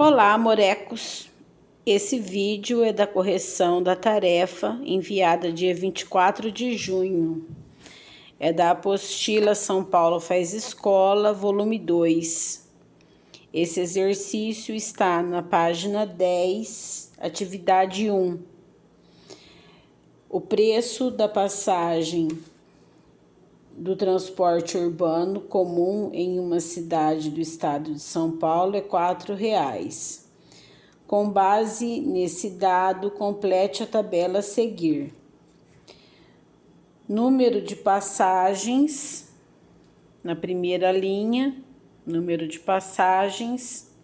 Olá, amorecos! Esse vídeo é da correção da tarefa enviada dia 24 de junho. É da apostila São Paulo Faz Escola, volume 2. Esse exercício está na página 10, atividade 1. O preço da passagem do transporte urbano comum em uma cidade do estado de São Paulo é R$ 4,00. Com base nesse dado, complete a tabela a seguir. Número de passagens, na primeira linha, número de passagens,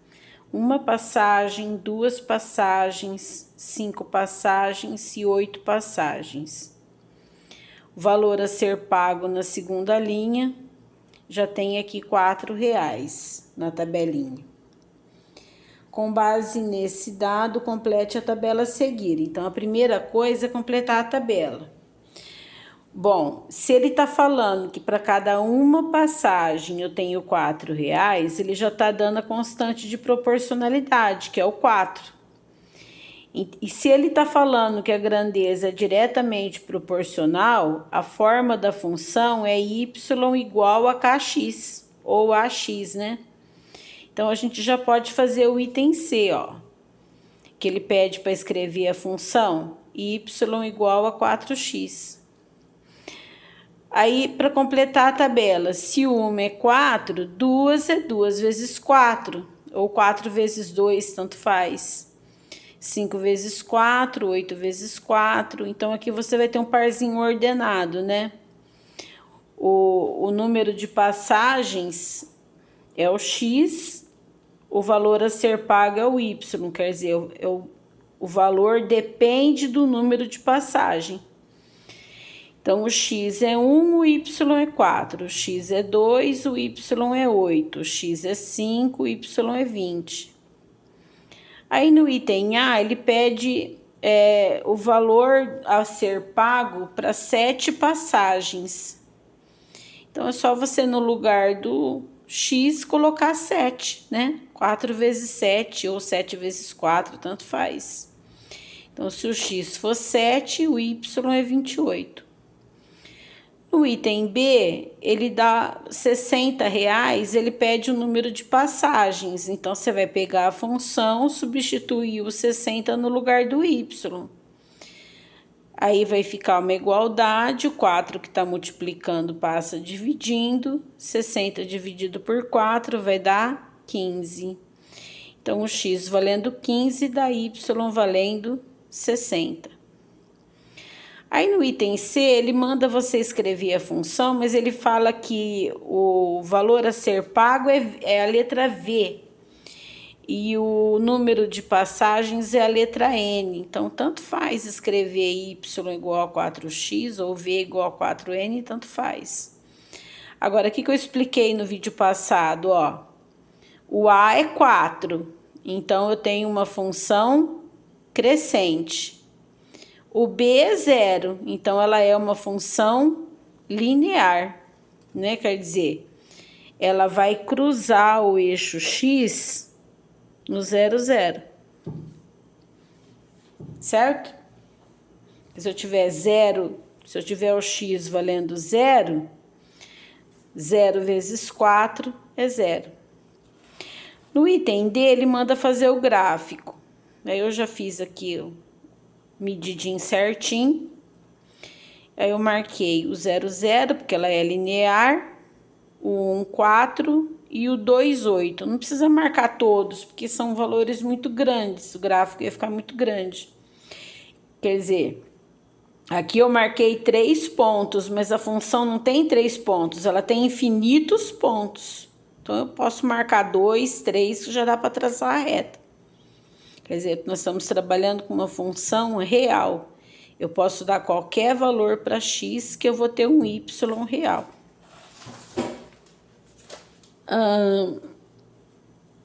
uma passagem, duas passagens, 5 passagens e 8 passagens. O valor a ser pago na segunda linha, já tem aqui R$ 4,00 na tabelinha. Com base nesse dado, complete a tabela a seguir. Então, a primeira coisa é completar a tabela. Bom, se ele está falando que para cada uma passagem eu tenho R$ 4,00, ele já está dando a constante de proporcionalidade, que é o 4. E se ele está falando que a grandeza é diretamente proporcional, a forma da função é y igual a kx, ou ax, né? Então, a gente já pode fazer o item C, ó, que ele pede para escrever a função y igual a 4x. Aí, para completar a tabela, se uma é 4, 2 é 2 vezes 4, ou 4 vezes 2, tanto faz. 5 vezes 4, 8 vezes 4. Então, aqui você vai ter um parzinho ordenado, né? O número de passagens é o x, o valor a ser pago é o y, quer dizer, o valor depende do número de passagem. Então, o x é 1, o y é 4, o x é 2, o y é 8, o x é 5, o y é 20. Aí, no item A, ele pede o valor a ser pago para 7 passagens. Então, é só você, no lugar do x, colocar 7, né? 4 vezes 7 ou 7 vezes 4, tanto faz. Então, se o x for 7, o y é 28. No item B, ele dá R$60, ele pede o número de passagens. Então, você vai pegar a função, substituir o 60 no lugar do y. Aí vai ficar uma igualdade, o 4 que está multiplicando passa dividindo, 60 dividido por 4 vai dar 15. Então, o x valendo 15 dá y valendo 60. Aí no item C, ele manda você escrever a função, mas ele fala que o valor a ser pago é a letra V. E o número de passagens é a letra N. Então, tanto faz escrever y igual a 4x ou v igual a 4n, tanto faz. Agora, o que eu expliquei no vídeo passado, ó? O A é 4, então eu tenho uma função crescente. O B é 0, então ela é uma função linear, né? Quer dizer, ela vai cruzar o eixo x no 0, 0. Certo? Se eu tiver 0, se eu tiver o x valendo 0, 0 vezes 4 é 0. No item D, ele manda fazer o gráfico. Aí eu já fiz aqui o medidinho certinho. Aí eu marquei o 0, 0, porque ela é linear, o 1, 4 e o 2, 8. Não precisa marcar todos, porque são valores muito grandes, o gráfico ia ficar muito grande. Quer dizer, aqui eu marquei 3 pontos, mas a função não tem 3 pontos, ela tem infinitos pontos. Então, eu posso marcar 2, 3, que já dá para traçar a reta. Quer dizer, nós estamos trabalhando com uma função real. Eu posso dar qualquer valor para x que eu vou ter um y real.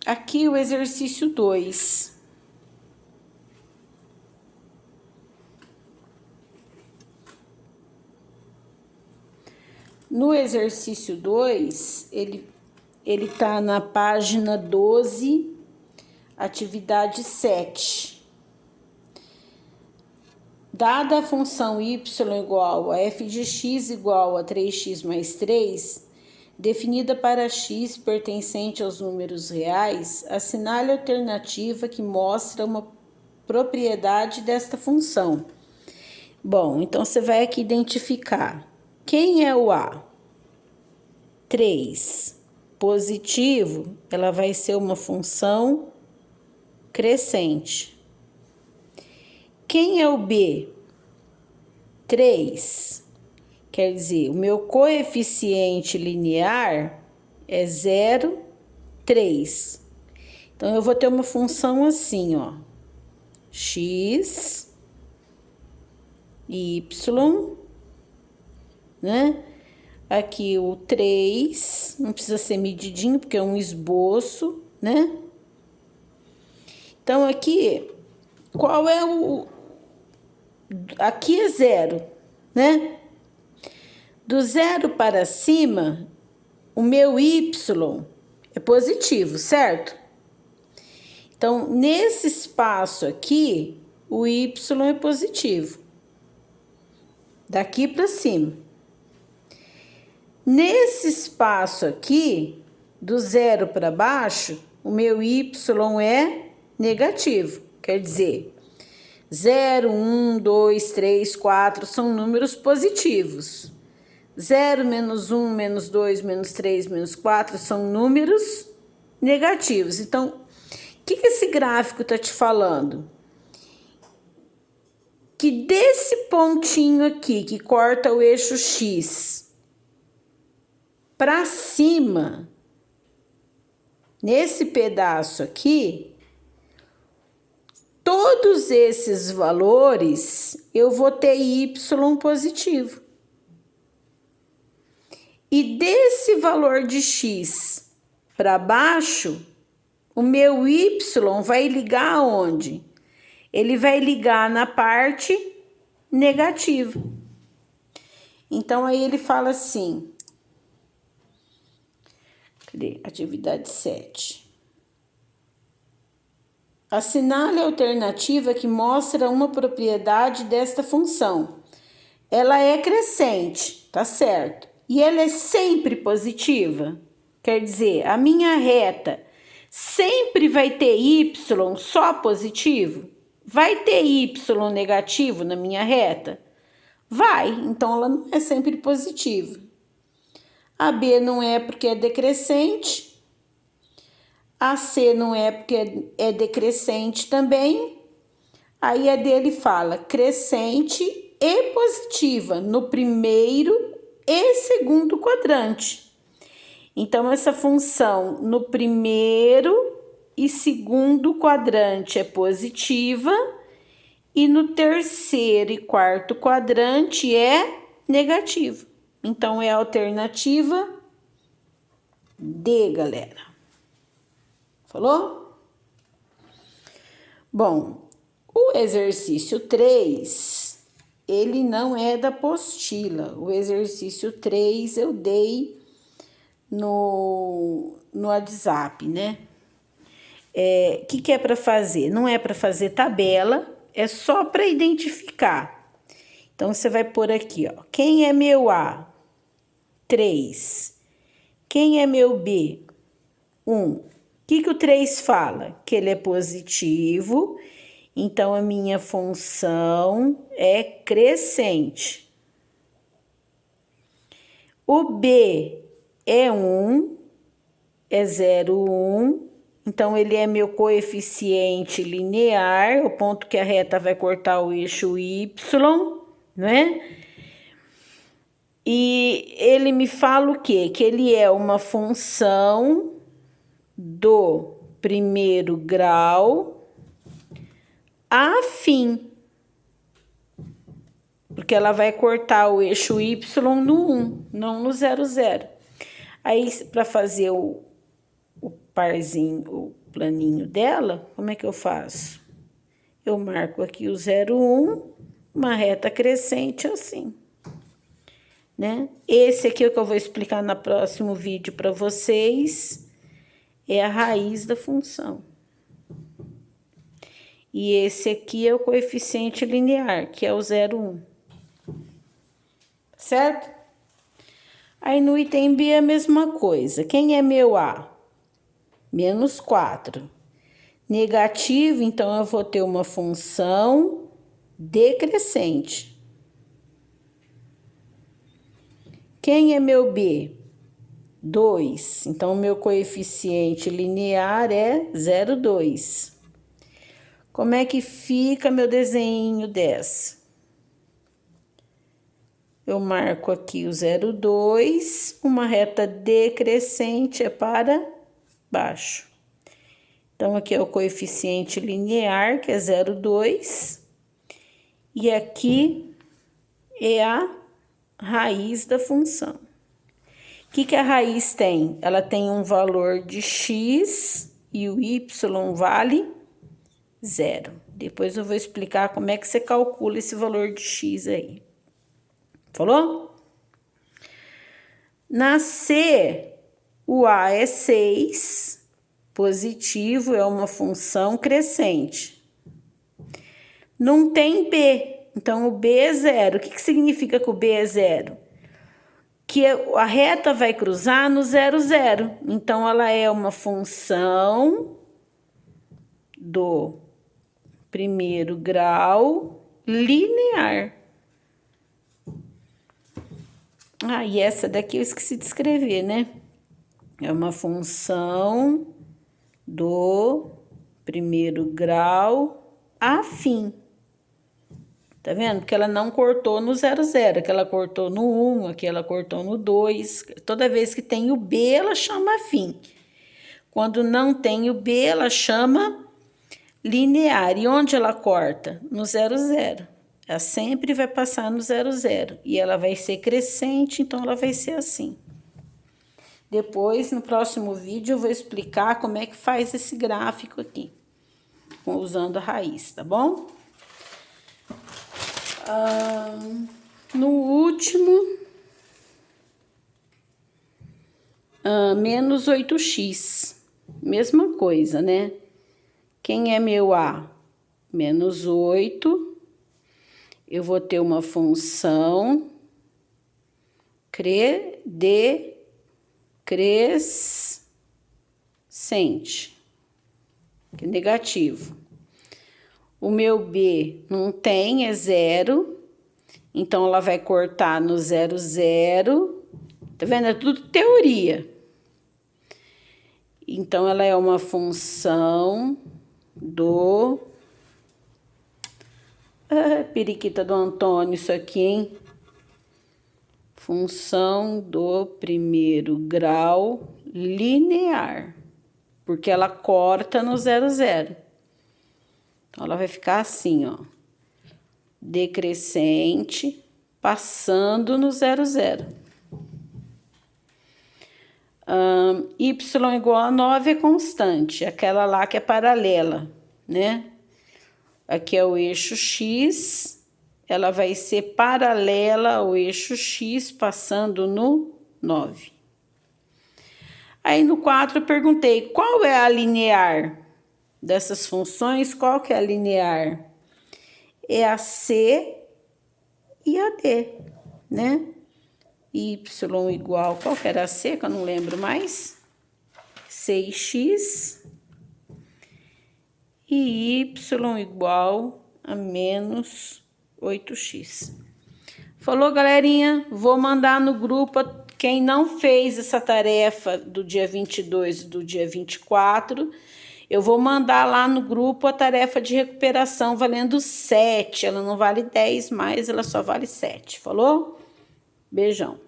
Aqui o exercício 2. No exercício 2, ele tá na página 12, Atividade 7. Dada a função y igual a f de x igual a 3x mais 3, definida para x pertencente aos números reais, assinale a alternativa que mostra uma propriedade desta função. Bom, então você vai aqui identificar quem é o A. 3. Positivo, ela vai ser uma função crescente. Quem é o B? 3. Quer dizer, o meu coeficiente linear é 0,3. Então, eu vou ter uma função assim, ó. X, Y, né? Aqui o 3, não precisa ser medidinho, porque é um esboço, né? Então, aqui, qual é o... Aqui é 0, né? Do 0 para cima, o meu y é positivo, certo? Então, nesse espaço aqui, o y é positivo. Daqui para cima. Nesse espaço aqui, do 0 para baixo, o meu y é negativo. Quer dizer, 0, 1, 2, 3, 4 são números positivos. 0, menos 1, menos 2, menos 3, menos 4 são números negativos. Então, o que esse gráfico está te falando? Que desse pontinho aqui, que corta o eixo X, para cima, nesse pedaço aqui, todos esses valores eu vou ter y positivo. E desse valor de x para baixo, o meu y vai ligar aonde? Ele vai ligar na parte negativa. Então, aí ele fala assim... Cadê? Atividade 7. Assinale a alternativa que mostra uma propriedade desta função. Ela é crescente, tá certo? E ela é sempre positiva. Quer dizer, a minha reta sempre vai ter y só positivo? Vai ter y negativo na minha reta? Vai, então ela não é sempre positiva. A B não é porque é decrescente. A C não é porque é decrescente também. Aí a D ele fala crescente e positiva no primeiro e segundo quadrante. Então, essa função no primeiro e segundo quadrante é positiva e no terceiro e quarto quadrante é negativo. Então, é a alternativa D, galera. Falou? Bom, o exercício 3, ele não é da apostila. O exercício 3 eu dei no WhatsApp, né? O que é para fazer? Não é para fazer tabela, é só para identificar. Então, você vai pôr aqui, ó. Quem é meu A? 3. Quem é meu B? 1. O que o 3 fala? Que ele é positivo, então a minha função é crescente. O B é 1, é 0,1, então ele é meu coeficiente linear, o ponto que a reta vai cortar o eixo Y, né? E ele me fala o quê? Que ele é uma função do primeiro grau afim. Porque ela vai cortar o eixo Y no 1, não no 0, 0. Aí, para fazer o parzinho, o planinho dela, como é que eu faço? Eu marco aqui o 0, 1, uma reta crescente assim, né? Esse aqui é o que eu vou explicar no próximo vídeo para vocês, é a raiz da função. E esse aqui é o coeficiente linear, que é o 0,1. Certo? Aí no item B é a mesma coisa. Quem é meu A? Menos 4. Negativo, então eu vou ter uma função decrescente. Quem é meu B? 2. Então, o meu coeficiente linear é 0,2. Como é que fica meu desenho dessa? Eu marco aqui o 0,2, uma reta decrescente é para baixo. Então, aqui é o coeficiente linear, que é 0,2. E aqui é a raiz da função. O que a raiz tem? Ela tem um valor de x e o y vale 0. Depois eu vou explicar como é que você calcula esse valor de x aí. Falou? Na C, o A é 6, positivo, é uma função crescente. Não tem B, então o B é 0. O que significa que o B é 0? Que a reta vai cruzar no 0, 0. Então, ela é uma função do primeiro grau linear. Ah, e essa daqui eu esqueci de escrever, né? É uma função do primeiro grau afim. Tá vendo? Porque ela não cortou no 0, 0, que ela cortou no 1, aqui ela cortou no 2. Toda vez que tem o B, ela chama afim. Quando não tem o B, ela chama linear. E onde ela corta? No 0, 0. Ela sempre vai passar no 0, 0. E ela vai ser crescente, então ela vai ser assim. Depois, no próximo vídeo, eu vou explicar como é que faz esse gráfico aqui, usando a raiz, tá bom? No último, menos 8x. Mesma coisa, né? Quem é meu A? Menos 8. Eu vou ter uma função decrescente, que é negativo. O meu B não tem, é 0. Então, ela vai cortar no 0, 0. Tá vendo? É tudo teoria. Então, ela é uma função do... periquita do Antônio, isso aqui, hein? Função do primeiro grau linear. Porque ela corta no 0, 0. Então, ela vai ficar assim, ó. Decrescente, passando no 0, 0. Y igual a 9 é constante, aquela lá que é paralela, né? Aqui é o eixo X, ela vai ser paralela ao eixo X, passando no 9. Aí no 4 eu perguntei, qual é a linear dessas funções? Qual que é a linear? É a C e a D, né? Y igual, qual que era a C, que eu não lembro mais? 6x. E Y igual a menos 8x. Falou, galerinha? Vou mandar no grupo, quem não fez essa tarefa do dia 22 e do dia 24... eu vou mandar lá no grupo a tarefa de recuperação valendo 7. Ela não vale 10 mais, ela só vale 7. Falou? Beijão.